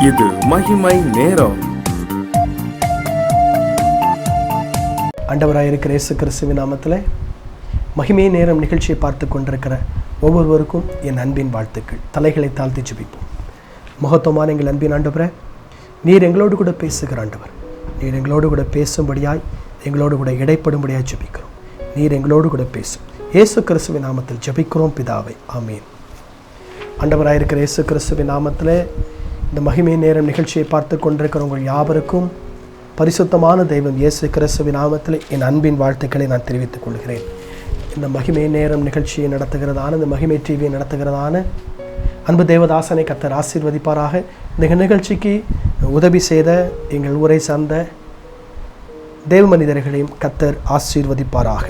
இது மகிமை நேரம். ஆண்டவராக இருக்கிற இயேசு கிறிஸ்துவின் நாமத்தில் மகிமை நேரம் நிகழ்ச்சியை பார்த்து கொண்டிருக்கிற ஒவ்வொருவருக்கும் என் அன்பின் வாழ்த்துக்கள். தலைகளை தாழ்த்தி ஜெபிப்போம். மகத்துவமான எங்கள் அன்பின் ஆண்டவரே, நீர் எங்களோடு கூட பேசுகிற ஆண்டவர், நீர் எங்களோடு கூட பேசும்படியாய், எங்களோடு கூட இடைப்படும்படியாய் ஜெபிக்கிறோம். நீர் எங்களோடு கூட பேசும். இயேசு கிறிஸ்துவின் நாமத்தில் ஜெபிக்கிறோம் பிதாவே, ஆமீன். ஆண்டவராக இருக்கிற இயேசு கிறிஸ்துவின் நாமத்தில் இந்த மகிமை நேரம் நிகழ்ச்சியை பார்த்து கொண்டிருக்கிற உங்கள் யாவருக்கும் பரிசுத்தமான தெய்வம் இயேசு கிறிஸ்துவின் நாமத்தில் என் அன்பின் வாழ்த்துக்களை நான் தெரிவித்துக் கொள்கிறேன். இந்த மகிமை நேரம் நிகழ்ச்சியை நடத்துகிறதான, இந்த மகிமை டிவியை நடத்துகிறதான அன்பு தேவதாசனை கர்த்தர் ஆசீர்வதிப்பாராக. இந்த நிகழ்ச்சிக்கு உதவி செய்த எங்கள் ஊரை சார்ந்த தேவ மனிதர்களையும் கர்த்தர் ஆசீர்வதிப்பாராக.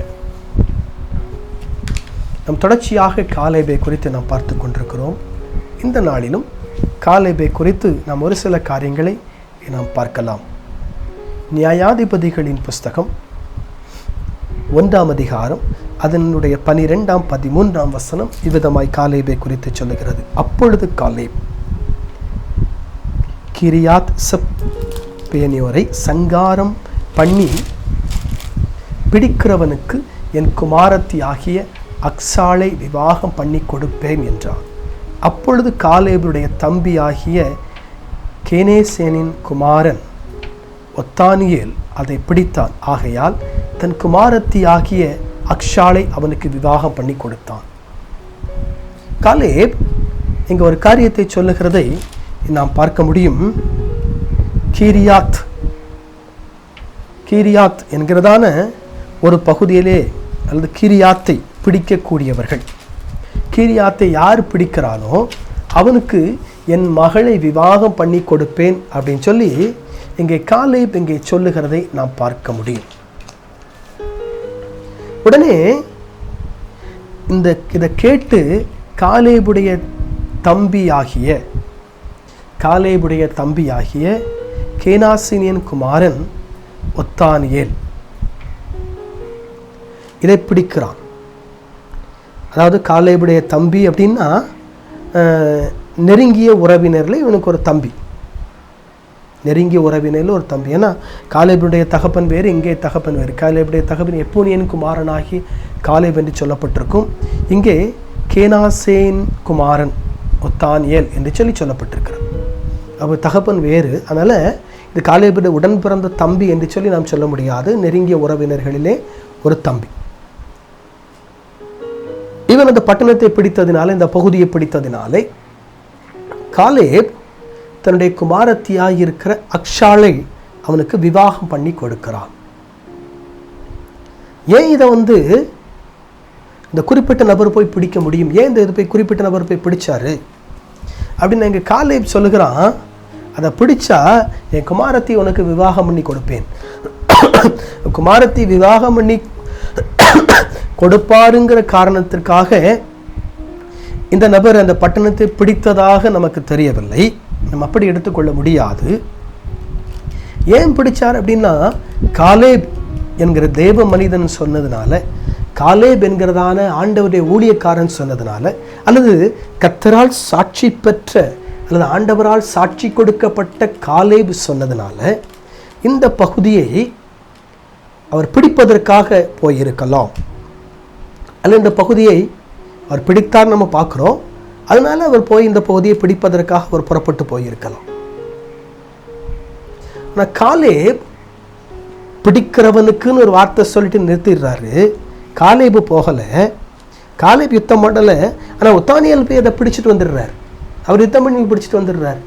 நம் தொடர்ச்சியாக காலேபை குறித்து நாம் பார்த்து கொண்டிருக்கிறோம். இந்த நாளிலும் காலேபை குறித்து நாம் ஒரு சில காரியங்களை நாம் பார்க்கலாம். நியாயாதிபதிகளின் புஸ்தகம் 1ஆம் அதிகாரம் அதனுடைய 12ஆம் 13ஆம் வசனம் இவ்விதமாய் காலேபை குறித்து சொல்லுகிறது. அப்பொழுது காலேப் கிரியாத் செப்பேனியோரை சங்காரம் பண்ணி பிடிக்கிறவனுக்கு என் குமாரத்தி ஆகிய அக்சாளை விவாகம் பண்ணி கொடுப்பேன் என்றார். அப்பொழுது காலேபுடைய தம்பி ஆகிய கேனேசேனின் குமாரன் ஒத்தானியேல் அதை பிடித்தான். ஆகையால் தன் குமாரத்தி ஆகிய அக்சாளை அவனுக்கு விவாகம் பண்ணி கொடுத்தான். காலேப் இங்கே ஒரு காரியத்தை சொல்லுகிறதை நாம் பார்க்க முடியும். கீரியாத் என்கிறதான ஒரு பகுதியிலே அல்லது கீரியாத்தை பிடிக்கக்கூடியவர்கள், கீரியாத்தை யார் பிடிக்கிறானோ அவனுக்கு என் மகளை விவாகம் பண்ணி கொடுப்பேன் அப்படின்னு சொல்லி இங்கே காலேப் இங்கே சொல்லுகிறதை நாம் பார்க்க முடியும். உடனே இதை கேட்டு காலேபுடைய தம்பியாகிய கேனாசினியன் குமாரன் ஒத்தானியேல் இதை பிடிக்கிறான். அதாவது காலேபுடைய தம்பி அப்படின்னா நெருங்கிய உறவினரில் இவனுக்கு ஒரு தம்பி, நெருங்கிய உறவினரில் ஒரு தம்பி. ஏன்னா காலேபுடைய தகப்பன் வேறு, இங்கே தகப்பன் வேறு. காலேபுடைய தகப்பன் எப்பூனியன் குமாரனாகி காலேப் என்று சொல்லப்பட்டிருக்கும். இங்கே கேனாசேன் குமாரன் ஒத்தானியேல் என்று சொல்லப்பட்டிருக்கிறது. அவர் தகப்பன் வேறு. அதனால் இது காலேபுடைய உடன் பிறந்த தம்பி என்று சொல்லி நாம் சொல்ல முடியாது. நெருங்கிய உறவினர்களிலே ஒரு தம்பி. இவன் அந்த பட்டணத்தை பிடித்ததினாலே, இந்த பகுதியை பிடித்ததினாலே காலேப் தன்னுடைய குமாரத்தியாக இருக்கிற அக்சாளை அவனுக்கு விவாகம் பண்ணி கொடுக்கிறான். ஏன் இதை இந்த குறிப்பிட்ட நபர் போய் பிடிக்க முடியும்? ஏன் இந்த போய் குறிப்பிட்ட நபர் போய் பிடிச்சாரு அப்படின்னு எங்கள் காலேப் சொல்லுகிறான். அதை பிடிச்சா என் குமாரத்தி உனக்கு விவாகம் பண்ணி கொடுப்பேன். குமாரத்தி விவாகம் பண்ணி கொடுப்பாருங்கிற காரணத்திற்காக இந்த நபர் அந்த பட்டணத்தை பிடித்ததாக நமக்கு தெரியவில்லை. நம்ம அப்படி எடுத்துக்கொள்ள முடியாது. ஏன் பிடிச்சார் அப்படின்னா, காலேப் என்கிற தேவ மனிதன் சொன்னதுனால, காலேப் என்கிறதான ஆண்டவருடைய ஊழியக்காரன் சொன்னதுனால, அல்லது கர்த்தரால் சாட்சி பெற்ற அல்லது ஆண்டவரால் சாட்சி கொடுக்கப்பட்ட காலேப் சொன்னதுனால இந்த பகுதியை அவர் பிடிப்பதற்காக போயிருக்கலாம். அல்ல இந்த பகுதியை அவர் பிடித்தார் நம்ம பார்க்குறோம். அதனால அவர் போய் இந்த பகுதியை பிடிப்பதற்காக அவர் புறப்பட்டு போயிருக்கலாம். ஆனால் காலேப் பிடிக்கிறவனுக்குன்னு ஒரு வார்த்தை சொல்லிட்டு நிறுத்திடுறாரு. காலேபு போகலை, காலேப் யுத்தம் பண்ணலை. ஆனால் ஒத்தானியேல் போய் அதை பிடிச்சிட்டு வந்துடுறார். அவர் யுத்தம் பண்ணி பிடிச்சிட்டு வந்துடுறார்.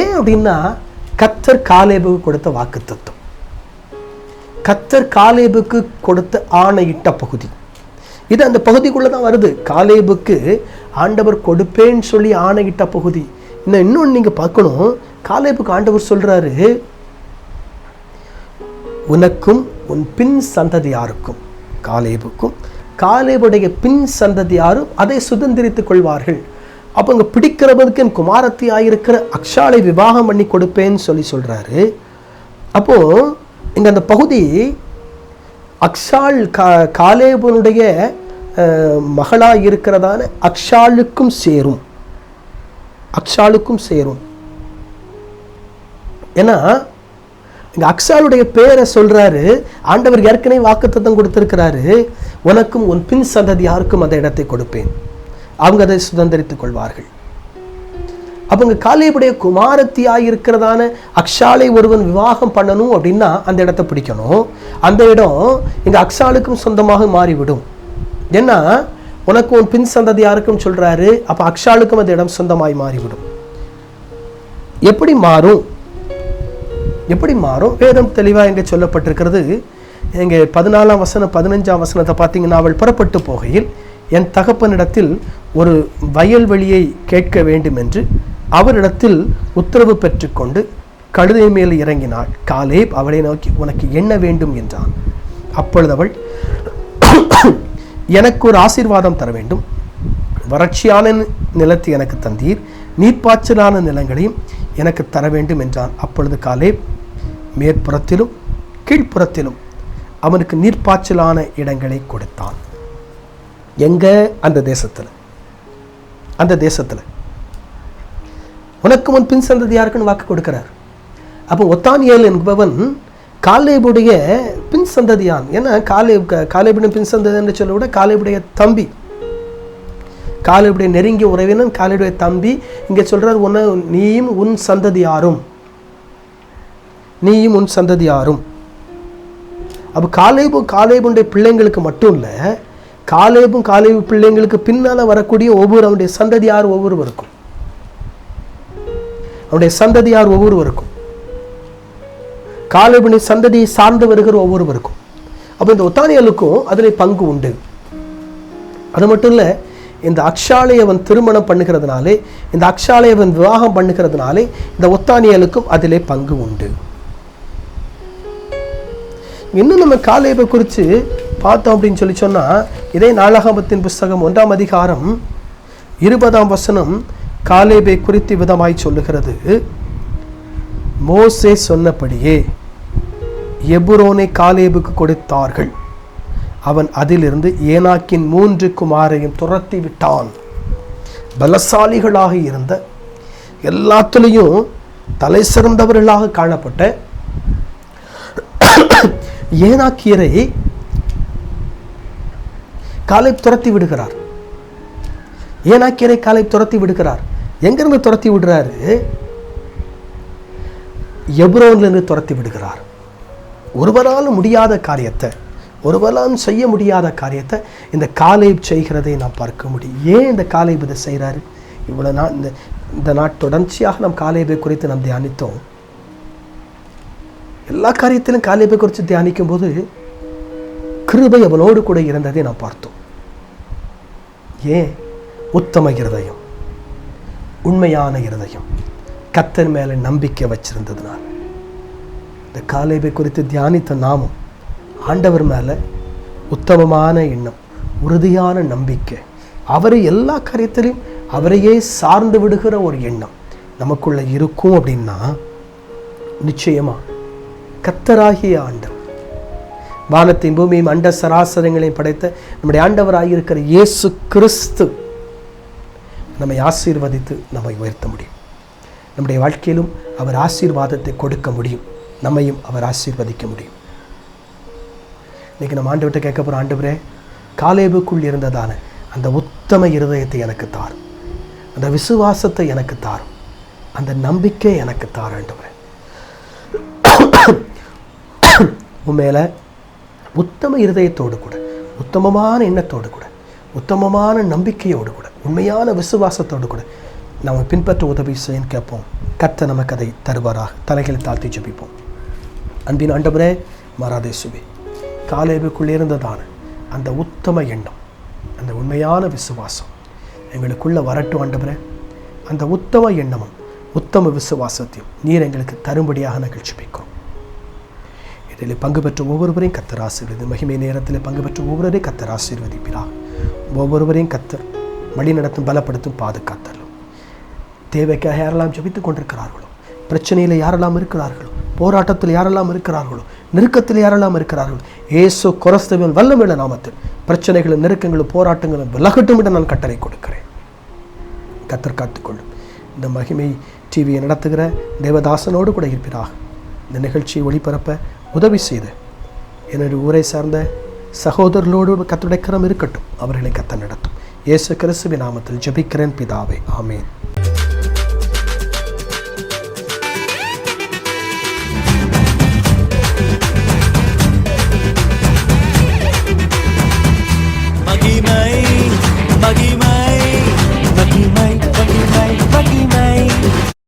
ஏன் அப்படின்னா, கர்த்தர் காலேபுக்கு கொடுத்த வாக்குத்தத்தம், கர்த்தர் காலேபுக்கு கொடுத்த ஆணையிட்ட பகுதி இது. அந்த பகுதிக்குள்ளே தான் வருது. காலேபுக்கு ஆண்டவர் கொடுப்பேன்னு சொல்லி ஆணையிட்ட பகுதி. இன்னொன்று நீங்கள் பார்க்கணும். காலேபுக்கு ஆண்டவர் சொல்கிறாரு, உனக்கும் உன் பின் சந்ததியாருக்கும், காலேபுக்கும் காலேபுடைய பின் சந்ததியாரும் அதை சுதந்திரித்துக் கொள்வார்கள். அப்போ இங்கே பிடிக்கிறவனுக்கு என் குமாரத்தி ஆகியிருக்கிற அக்சாளை விவாகம் பண்ணி கொடுப்பேன்னு சொல்கிறாரு. அப்போது இங்கே அந்த பகுதி அக்சாள் காலேபனுடைய மகளாக இருக்கிறதான அக்சாளுக்கும் சேரும். ஏன்னா இங்க அக்சாளுடைய பேரை சொல்றாரு. ஆண்டவர் ஏற்கனவே வாக்குத்தத்தம் கொடுத்திருக்கிறாரு, உனக்கும் உன் பின் சந்ததி யாருக்கும் அந்த இடத்தை கொடுப்பேன், அவங்க அதை சுதந்திரித்துக் கொள்வார்கள். அவங்க காலேபுடைய குமாரத்தியாய் இருக்கிறதான அக்ஷாலை ஒருவன் விவாகம் பண்ணணும் அப்படின்னா அந்த இடத்தை பிடிக்கணும். அந்த இடம் இங்க அக்ஷாலுக்கும் சொந்தமாக மாறிவிடும். ஏன்னா உனக்கு உன் பின் சந்ததி யாருக்கும் சொல்றாரு, அப்ப அக்ஷாலுக்கும் அந்த இடம் சொந்தமாய் மாறிவிடும். எப்படி மாறும்? எப்படி மாறும்? வேதம் தெளிவா இங்க சொல்லப்பட்டிருக்கிறது. இங்க 14ஆம் வசனம் 15ஆம் வசனத்தை பார்த்தீங்கன்னா, அவள் புறப்பட்டு போகையில் என் தகப்பனிடத்தில் ஒரு வயல்வெளியை கேட்க வேண்டும் என்று அவரிடத்தில் உத்தரவு பெற்றுக்கொண்டு கழுதை மேல் இறங்கினாள். காலேப் அவளை நோக்கி, உனக்கு என்ன வேண்டும் என்றான். அப்பொழுது அவள், எனக்கு ஒரு ஆசீர்வாதம் தர வேண்டும், வறட்சியான நிலத்தை எனக்கு தந்தீர், நீர்ப்பாய்ச்சலான நிலங்களையும் எனக்கு தர வேண்டும் என்றான். அப்பொழுது காலேப் மேற்புறத்திலும் கீழ்ப்புறத்திலும் அவனுக்கு நீர்ப்பாய்ச்சலான இடங்களை கொடுத்தான். எங்க? அந்த தேசத்துல உனக்கு முன் பின் சந்ததி யாருக்குன்னு வாக்கு கொடுக்கிறார். அப்போ ஒத்தானியேல் என்பவன் காலேபுடைய பின் சந்ததியான். ஏன்னா காலேபுடைய பின் சந்ததி என்று சொல்ல விட காலேபுடைய தம்பி, காலேபுடைய நெருங்கிய உறவினன், காலேபுடைய தம்பி. இங்கே சொல்றார், நீயும் உன் சந்ததியாரும். அப்போ காலேபுடைய பிள்ளைங்களுக்கு மட்டும் இல்லை, காலேபு பிள்ளைங்களுக்கு பின்னால வரக்கூடிய அவனுடைய சந்ததியார் ஒவ்வொருவருக்கும், காலேபுடைய சந்ததியை சார்ந்து வருகிற ஒவ்வொருவருக்கும். அப்போ இந்த ஒத்தானியலுக்கும் அதில் பங்கு உண்டு. அது மட்டும் இல்லை, இந்த அக்ஷாலை அவன் திருமணம் பண்ணுகிறதுனாலே, இந்த அக்ஷாலை அவன் விவாகம் பண்ணுகிறதுனாலே இந்த ஒத்தானியலுக்கும் அதிலே பங்கு உண்டு. இன்னும் நம்ம காலேபை குறித்து பார்த்தோம் அப்படின்னு சொல்லி சொன்னா, இதே நாளாகமத்தின் புஸ்தகம் 1ஆம் அதிகாரம் 20ஆம் வசனம் காலேபை குறித்து விதமாய் சொல்லுகிறது. மோசே சொன்னபடியே எபுரோனை காலேபுக்கு கொடுத்தார்கள், அவன் அதிலிருந்து ஏனாக்கின் 3 குமாரையும் துரத்தி விட்டான். பலசாலிகளாக இருந்த, எல்லாத்திலையும் தலை சிறந்தவர்களாக காணப்பட்ட ஏனாக்கியரை காலேப் துரத்தி விடுகிறார். ஏனாக்கியரை காலேப் துரத்தி விடுகிறார். எங்கிருந்து துரத்தி விடுறாரு? எப்ரோனிலிருந்து துரத்தி விடுகிறார். ஒருவராலும் முடியாத காரியத்தை, ஒருவராலும் செய்ய முடியாத காரியத்தை இந்த காலேப் செய்கிறதை நாம் பார்க்க முடியும். ஏன் இந்த காலேப் இதை செய்கிறாரு? இவ்வளவு நாள் இந்த நாட் தொடர்ச்சியாக நாம் காலேபை குறித்து நாம் தியானித்தோம். எல்லா காரியத்திலும் காலேபை குறித்து தியானிக்கும் போது கிருபை அவனோடு கூட இருந்ததை நாம் பார்த்தோம். ஏன்? உத்தம இருதயம், உண்மையான இருதயம், கர்த்தர் மேல நம்பிக்கை வச்சிருந்ததுனால. இந்த காலேபை குறித்து தியானித்த நாமும் ஆண்டவர் மேல உத்தமமான எண்ணம், உறுதியான நம்பிக்கை, அவரை எல்லா காரியத்திலையும் அவரையே சார்ந்து விடுகிற ஒரு எண்ணம் நமக்குள்ள இருக்கும் அப்படின்னா, நிச்சயமா கர்த்தராகிய ஆண்டவர், வானத்தையும் பூமியையும் அண்ட சராசரங்களையும் படைத்த நம்முடைய ஆண்டவராகியிருக்கிற இயேசு கிறிஸ்து நம்மை ஆசீர்வதித்து நம்மை உயர்த்த முடியும். நம்முடைய வாழ்க்கையிலும் அவர் ஆசீர்வாதத்தை கொடுக்க முடியும், நம்மையும் அவர் ஆசீர்வதிக்க முடியும். இன்னைக்கு நம்ம ஆண்டவர்கிட்ட கேட்க போகிற, ஆண்டவரே, காலேபுக்குள் இருந்ததான அந்த உத்தம இருதயத்தை எனக்கு தாரும், அந்த விசுவாசத்தை எனக்கு தாரும், அந்த நம்பிக்கை எனக்கு தார் ஆண்டவரே. உண்மையில உத்தம இருதயத்தோடு கூட, உத்தமமான எண்ணத்தோடு கூட, உத்தமமான நம்பிக்கையோடு கூட, உண்மையான விசுவாசத்தோடு கூட நம்ம பின்பற்ற உதவி செய்ய கேட்போம். கர்த்தர் நமக்கு அதை தருவாராக. தலைகளை தாழ்த்தி ஜெபிப்போம். அன்பின் ஆண்டவரே, மாறாதேசுவே, காலேபுக்குள்ளே இருந்ததான அந்த உத்தம எண்ணம், அந்த உண்மையான விசுவாசம் எங்களுக்குள்ள வரட்டும் ஆண்டவரே. அந்த உத்தம எண்ணமும் உத்தம விசுவாசத்தையும் நீர் எங்களுக்கு தரும்படியாக நாங்கள் ஜெபிக்கிறோம். இதில் பங்கு பெற்ற ஒவ்வொருவரையும் கர்த்தர் ஆசீர்வதி. மகிமை நேரத்தில் பங்கு பெற்ற ஒவ்வொருவரையும் கர்த்தர் ஆசீர்வதிப்பிறார். ஒவ்வொருவரையும் கர்த்தர் வழி நடத்தும், பலப்படுத்தும், பாதுகாத்தலும். தேவைக்காக யாரெல்லாம் ஜெபித்துக் கொண்டிருக்கிறார்களோ, பிரச்சனையில் யாரெல்லாம் இருக்கிறார்களோ, போராட்டத்தில் யாரெல்லாம் இருக்கிறார்களோ, நெருக்கத்தில் யாரெல்லாம் இருக்கிறார்களோ, இயேசு கிறிஸ்துவின் வல்லமையுள்ள நாமத்தில் பிரச்சனைகளும் நெருக்கங்களும் போராட்டங்களும் விலகட்டும் என்று நான் கட்டளை கொடுக்கிறேன். கர்த்தர் காத்துக்கொள்ளும். இந்த மகிமை டிவியை நடத்துகிற தேவதாசனோடு கூட இருப்பீராக. இந்த நிகழ்ச்சியை ஒளிபரப்ப உதவி செய்து என்னுடைய ஊரை சார்ந்த சகோதரர்களோடு கர்த்தருடைய கரம் இருக்கட்டும். அவர்களை கர்த்தர் நடத்தும். இயேசு கிறிஸ்துவின் நாமத்தில் ஜெபிக்கிறேன் பிதாவே, ஆமென்.